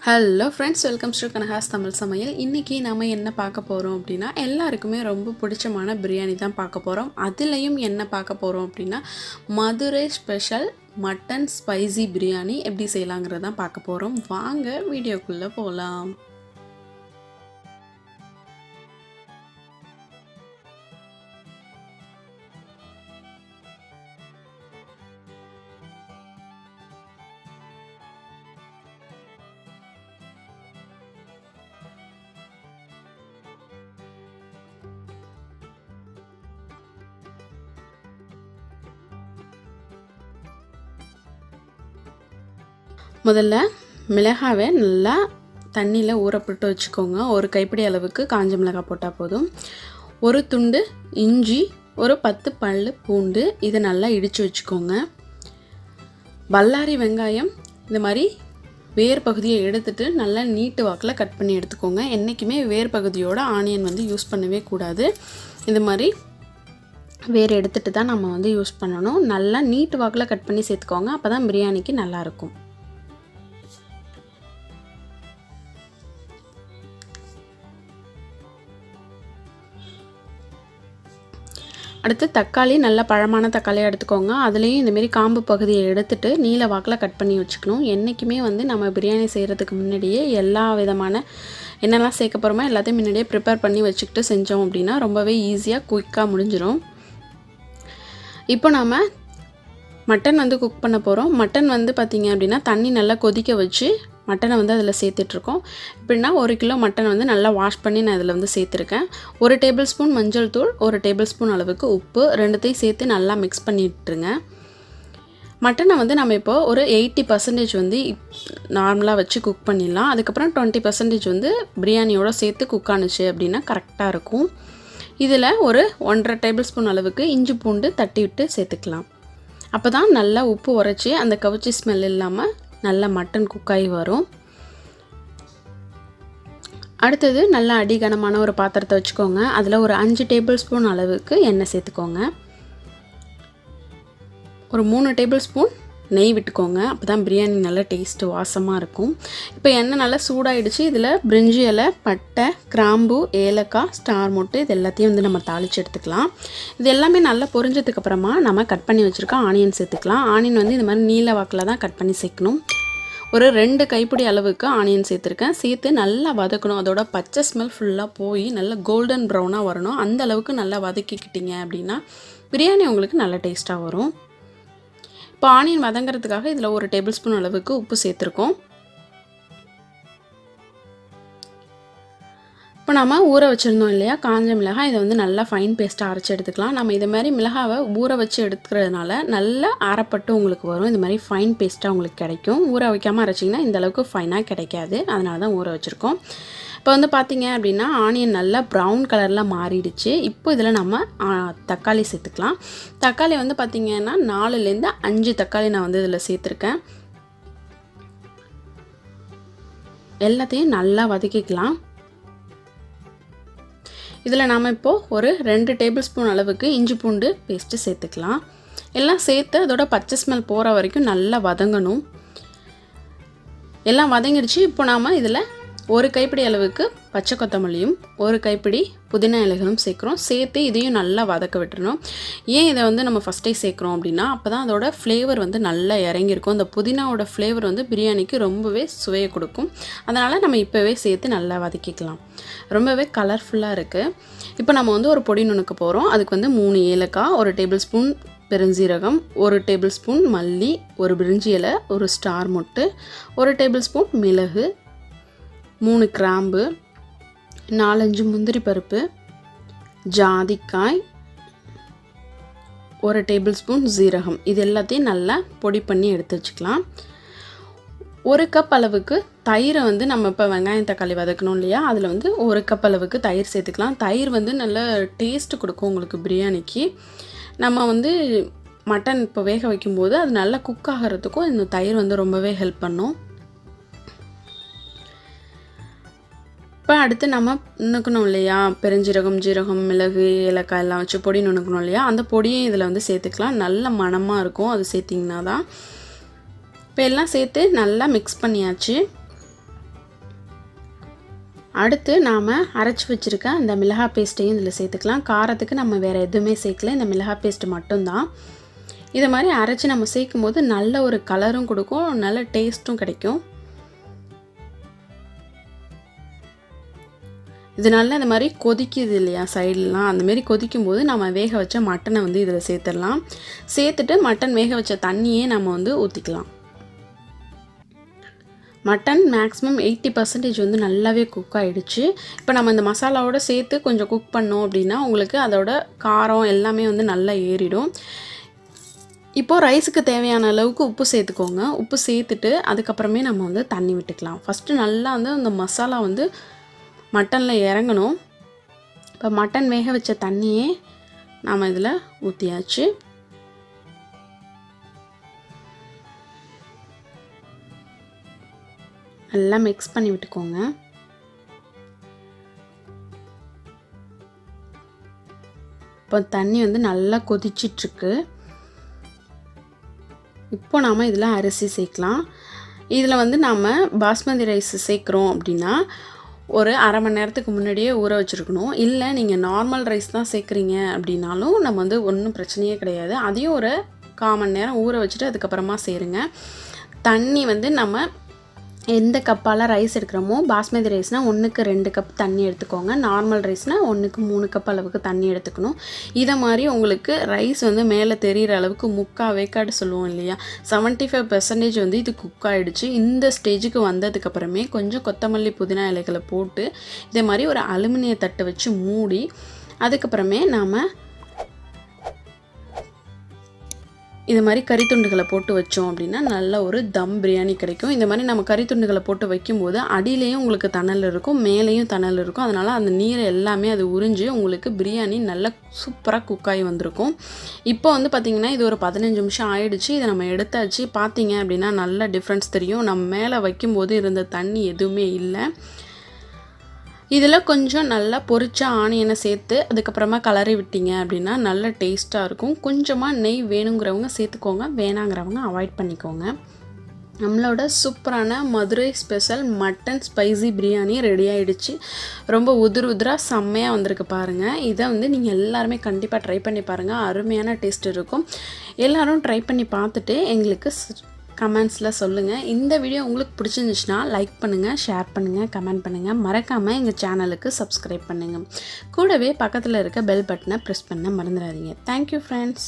Hello friends, welcome to Kanaka சமையல். இன்றைக்கி நம்ம என்ன பார்க்க போகிறோம் அப்படின்னா, எல்லாருக்குமே ரொம்ப பிடிச்சமான பிரியாணி தான் பார்க்க போகிறோம். அதுலேயும் என்ன பார்க்க போகிறோம் அப்படின்னா, Madurai special mutton spicy biryani எப்படி செய்யலாங்கிறது தான் பார்க்க போகிறோம். வாங்க வீடியோக்குள்ளே போகலாம். முதல்ல மிளகாவை நல்லா தண்ணியில் ஊற போட்டு வச்சுக்கோங்க. ஒரு கைப்பிடி அளவுக்கு காஞ்ச மிளகாய் போட்டால் போதும். ஒரு துண்டு இஞ்சி, ஒரு 10 பல் பூண்டு, இதை நல்லா இடித்து வச்சுக்கோங்க. பல்லாரி வெங்காயம் இந்த மாதிரி வேர் பகுதியை எடுத்துகிட்டு நல்லா நீட்டு வாக்கில் கட் பண்ணி எடுத்துக்கோங்க. என்றைக்குமே வேர் பகுதியோட ஆனியன் யூஸ் பண்ணவே கூடாது. இந்த மாதிரி வேர் எடுத்துகிட்டு தான் நம்ம யூஸ் பண்ணணும். நல்லா நீட்டு வாக்கில் கட் பண்ணி சேர்த்துக்கோங்க. அப்போ தான் பிரியாணிக்கு நல்லாயிருக்கும். அடுத்து தக்காளி, நல்ல பழமான தக்காளியாக எடுத்துக்கோங்க. அதுலேயும் இந்தமாரி காம்பு பகுதியை எடுத்துகிட்டு நீல வாக்கில் கட் பண்ணி வச்சுக்கணும். என்றைக்குமே நம்ம பிரியாணி செய்கிறதுக்கு முன்னாடியே எல்லா விதமான என்னெல்லாம் சேர்க்க போகிறோமோ எல்லாத்தையும் முன்னாடியே ப்ரிப்பேர் பண்ணி வச்சுக்கிட்டு செஞ்சோம் அப்படின்னா ரொம்பவே ஈஸியாக குயிக்காக முடிஞ்சிடும். இப்போ நாம் மட்டன் குக் பண்ண போகிறோம். மட்டன் பார்த்திங்க அப்படின்னா தண்ணி நல்லா கொதிக்க வச்சு மட்டனை அதில் சேர்த்துட்ருக்கோம். எப்படின்னா 1 கிலோ மட்டன் நல்லா வாஷ் பண்ணி நான் இதில் சேர்த்துருக்கேன். 1 டேபிள் ஸ்பூன் மஞ்சள் தூள், 1 டேபிள் ஸ்பூன் அளவுக்கு உப்பு, ரெண்டுத்தையும் சேர்த்து நல்லா மிக்ஸ் பண்ணிட்டுருங்க. மட்டனை நம்ம இப்போது ஒரு 80% நார்மலாக வச்சு குக் பண்ணிடலாம். அதுக்கப்புறம் 20% பிரியாணியோட சேர்த்து குக் ஆனுச்சு அப்படின்னா கரெக்டாக இருக்கும். இதில் ஒரு 1.5 டேபிள் ஸ்பூன் அளவுக்கு இஞ்சி பூண்டு தட்டி விட்டு சேர்த்துக்கலாம். அப்போ தான் நல்லா உப்பு உரைச்சி அந்த கவுச்சி ஸ்மெல் இல்லாமல் நல்லா மட்டன் குக்காகி வரும். அடுத்தது நல்லா அடிகனமான ஒரு பாத்திரத்தை வச்சுக்கோங்க. அதில் ஒரு 5 டேபிள் ஸ்பூன் அளவுக்கு எண்ணெய் சேர்த்துக்கோங்க. ஒரு 3 டேபிள் ஸ்பூன் நெய் விட்டுக்கோங்க. அப்போ தான் பிரியாணி நல்லா டேஸ்ட்டு வாசமாக இருக்கும். இப்போ எண்ணெய் நல்லா சூடாகிடுச்சு. இதில் பிரிஞ்சி இலை, பட்டை, கிராம்பு, ஏலக்காய், ஸ்டார் மொட்டு இது எல்லாத்தையும் நம்ம தாளித்து எடுத்துக்கலாம். இது எல்லாமே நல்லா பொரிஞ்சதுக்கப்புறமா நம்ம கட் பண்ணி வச்சுருக்க ஆனியன் சேர்த்துக்கலாம். ஆனியன் இந்த மாதிரி நீல வாக்கில் தான் கட் பண்ணி சேர்க்கணும். ஒரு 2 கைப்பிடி அளவுக்கு ஆனியன் சேர்த்துருக்கேன். சேர்த்து நல்லா வதக்கணும். அதோட பச்சை ஸ்மெல் ஃபுல்லாக போய் நல்லா கோல்டன் ப்ரௌனாக வரணும். அந்த அளவுக்கு நல்லா வதக்கிக்கிட்டிங்க அப்படின்னா பிரியாணி உங்களுக்கு நல்ல டேஸ்ட்டாக வரும். இப்போ ஆனியன் வதங்கிறதுக்காக இதில் 1 டேபிள் ஸ்பூன் அளவுக்கு உப்பு சேர்த்துருக்கோம். இப்போ நம்ம ஊற வச்சுருந்தோம் இல்லையா காஞ்ச மிளகாய், இதை நல்லா ஃபைன் பேஸ்ட்டாக அரைச்சி எடுத்துக்கலாம். நம்ம இதை மாதிரி மிளகாவை ஊற வச்சு எடுத்துக்கிறதுனால நல்லா அரைப்பட்டு உங்களுக்கு வரும். இந்த மாதிரி ஃபைன் பேஸ்ட்டாக உங்களுக்கு கிடைக்கும். ஊற வைக்காமல் அரைச்சிங்கன்னா இந்த அளவுக்கு ஃபைனாக கிடைக்காது. அதனால தான் ஊற வச்சுருக்கோம். இப்போ பார்த்திங்க அப்படின்னா ஆனியன் நல்லா ப்ரௌன் கலரில் மாறிடுச்சு. இப்போ இதில் நம்ம தக்காளி சேர்த்துக்கலாம். தக்காளி பார்த்திங்கன்னா 4லேருந்து 5 தக்காளி நான் இதில் சேர்த்துருக்கேன். எல்லாத்தையும் நல்லா வதக்கிக்கலாம். இதில் நாம் இப்போது ஒரு 2 டேபிள் ஸ்பூன் அளவுக்கு இஞ்சி பூண்டு பேஸ்ட்டு சேர்த்துக்கலாம். எல்லாம் சேர்த்து அதோட பச்சை ஸ்மெல் போகிற வரைக்கும் நல்லா வதங்கணும். எல்லாம் வதங்கிடுச்சு. இப்போ நாம் இதில் 1 கைப்பிடி அளவுக்கு பச்சை கொத்தமல்லியும் 1 கைப்பிடி புதினா இலைகளும் சேர்க்குறோம். சேர்த்து இதையும் நல்லா வதக்க விட்டுறணும். ஏன் இதை நம்ம ஃபஸ்ட்டே சேர்க்குறோம் அப்படின்னா அப்போ தான் அதோட ஃப்ளேவர் நல்லா இறங்கியிருக்கும். அந்த புதினாவோட ஃப்ளேவர் பிரியாணிக்கு ரொம்பவே சுவையை கொடுக்கும். அதனால் நம்ம இப்போவே சேர்த்து நல்லா வதக்கிக்கலாம். ரொம்பவே கலர்ஃபுல்லாக இருக்குது. இப்போ நம்ம ஒரு பொடி நுணுக்க போகிறோம். அதுக்கு 3 ஏலக்காய், 1 டேபிள் ஸ்பூன் பெருஞ்சீரகம், 1 டேபிள் ஸ்பூன் மல்லி, 1 பிரிஞ்சி இலை, 1 ஸ்டார் மொட்டு, 1 டேபிள் ஸ்பூன் மிளகு, 3 கிராம்பு, 4-5 முந்திரி பருப்பு, ஜாதிக்காய், 1 டேபிள் ஸ்பூன் ஜீரகம், இது எல்லாத்தையும் நல்லா பொடி பண்ணி எடுத்து வச்சுக்கலாம். 1 கப் அளவுக்கு தயிரை நம்ம இப்போ வெங்காயம் தக்காளி வதக்கணும் இல்லையா, அதில் 1 கப் அளவுக்கு தயிர் சேர்த்துக்கலாம். தயிர் நல்ல டேஸ்ட்டு கொடுக்கும் உங்களுக்கு பிரியாணிக்கு. நம்ம மட்டன் இப்போ வேக வைக்கும்போது அது நல்லா குக் ஆகிறதுக்கும் இந்த தயிர் ரொம்பவே ஹெல்ப் பண்ணும். இப்போ அடுத்து நம்ம நுணுக்கணும் இல்லையா பெருஞ்சீரகம், ஜீரகம், மிளகு, ஏலக்காய் எல்லாம் வச்சு பொடி நுணுக்கணும் இல்லையா, அந்த பொடியும் இதில் சேர்த்துக்கலாம். நல்ல மணமாக இருக்கும் அது சேர்த்திங்கன்னா தான். இப்போ எல்லாம் சேர்த்து நல்லா மிக்ஸ் பண்ணியாச்சு. அடுத்து நாம் அரைச்சி வச்சுருக்க அந்த மிளகாய் பேஸ்ட்டையும் இதில் சேர்த்துக்கலாம். காரத்துக்கு நம்ம வேறு எதுவுமே சேர்க்கல, இந்த மிளகாய் பேஸ்ட்டு மட்டும்தான். இதை மாதிரி அரைச்சி நம்ம சேர்க்கும் போது நல்ல ஒரு கலரும் கொடுக்கும், நல்ல டேஸ்ட்டும் கிடைக்கும். இது நல்லா இந்த மாதிரி கொதிக்குது இல்லையா சைட்லாம், அந்தமாரி கொதிக்கும்போது நம்ம வேக வச்ச மட்டனை வந்து இதில் சேர்த்துடலாம். சேர்த்துட்டு மட்டன் வேக வச்ச தண்ணியே நம்ம வந்து ஊற்றிக்கலாம். மட்டன் மேக்ஸிமம் 80% வந்து நல்லாவே குக் ஆகிடுச்சு. இப்போ நம்ம இந்த மசாலாவோடு சேர்த்து கொஞ்சம் குக் பண்ணோம் அப்படின்னா உங்களுக்கு அதோட காரம் எல்லாமே வந்து நல்லா ஏறிடும். இப்போது ரைஸுக்கு தேவையான அளவுக்கு உப்பு சேர்த்துக்கோங்க. உப்பு சேர்த்துட்டு அதுக்கப்புறமே நம்ம வந்து தண்ணி விட்டுக்கலாம். ஃபஸ்ட்டு நல்லா வந்து அந்த மசாலா வந்து மட்டனில் இறங்கணும். இப்போ மட்டன் வேக வச்ச தண்ணியே நாம் இதில் ஊற்றியாச்சு. நல்லா மிக்ஸ் பண்ணி விட்டுக்கோங்க. இப்போ தண்ணி வந்து நல்லா கொதிச்சிட்ருக்கு. இப்போ நாம் இதில் அரிசி சேர்க்கலாம். இதில் வந்து நாம் பாஸ்மதி ரைஸ் சேர்க்குறோம் அப்படின்னா ஒரு அரை மணி நேரத்துக்கு முன்னாடியே ஊற வச்சுருக்கணும். இல்லை நீங்கள் நார்மல் ரைஸ் தான் சேர்க்குறீங்க அப்படின்னாலும் நம்ம வந்து ஒன்றும் பிரச்சனையே கிடையாது. அதையும் ஒரு 1/4 மணி நேரம் ஊற வச்சுட்டு அதுக்கப்புறமா சேருங்க. தண்ணி வந்து நம்ம எந்த கப்பால் ரைஸ் எடுக்கிறோமோ, பாஸ்மதி ரைஸ்னால் 1க்கு 2 கப் தண்ணி எடுத்துக்கோங்க. நார்மல் ரைஸ்னால் 1க்கு 3 கப் அளவுக்கு தண்ணி எடுத்துக்கணும். இதை மாதிரி உங்களுக்கு ரைஸ் வந்து மேலே தெரிகிற அளவுக்கு 3/4 வேக்காடு சொல்லுவோம் இல்லையா, 75% வந்து இது குக் ஆகிடுச்சு. இந்த ஸ்டேஜுக்கு வந்ததுக்கப்புறமே கொஞ்சம் கொத்தமல்லி புதினா இலைகளை போட்டு இதே மாதிரி ஒரு அலுமினிய தட்டை வச்சு மூடி அதுக்கப்புறமே நாம் இது மாதிரி கறித்துண்டுகளை போட்டு வச்சோம் அப்படின்னா நல்ல ஒரு தம் பிரியாணி கிடைக்கும். இந்த மாதிரி நம்ம கறித்துண்டுகளை போட்டு வைக்கும்போது அடியிலையும் உங்களுக்கு தணல் இருக்கும், மேலேயும் தணல் இருக்கும். அதனால் அந்த நீரை எல்லாமே அது உறிஞ்சு உங்களுக்கு பிரியாணி நல்லா சூப்பராக குக்காகி வந்திருக்கும். இப்போ வந்து பார்த்திங்கன்னா இது ஒரு 15 நிமிஷம் ஆயிடுச்சு. இதை நம்ம எடுத்தாச்சு. பார்த்தீங்க அப்படின்னா நல்ல டிஃப்ரென்ஸ் தெரியும். நம்ம மேலே வைக்கும்போது இருந்த தண்ணி எதுவுமே இல்லை. இதில் கொஞ்சம் நல்லா பொரிச்ச ஆனியனை சேர்த்து அதுக்கப்புறமா கலரி விட்டீங்க அப்படின்னா நல்ல டேஸ்ட்டாக இருக்கும். கொஞ்சமாக நெய் வேணுங்கிறவங்க சேர்த்துக்கோங்க, வேணாங்கிறவங்க அவாய்ட் பண்ணிக்கோங்க. நம்மளோட சூப்பரான Madurai special mutton spicy biryani ready ஆகிடுச்சு. ரொம்ப உதிராக செம்மையாக வந்திருக்கு பாருங்கள். இதை வந்து நீங்கள் எல்லாருமே கண்டிப்பாக ட்ரை பண்ணி பாருங்கள். அருமையான டேஸ்ட் இருக்கும். எல்லோரும் ட்ரை பண்ணி பார்த்துட்டு எங்களுக்கு கமெண்ட்ஸில் சொல்லுங்கள். இந்த வீடியோ உங்களுக்கு பிடிச்சிருந்துச்சுன்னா லைக் பண்ணுங்கள், ஷேர் பண்ணுங்கள், கமெண்ட் பண்ணுங்கள். மறக்காமல் எங்கள் சேனலுக்கு சப்ஸ்கிரைப் பண்ணுங்கள். கூடவே பக்கத்தில் இருக்க பெல் பட்டனை ப்ரெஸ் பண்ண மறந்துடாதீங்க. Thank you friends.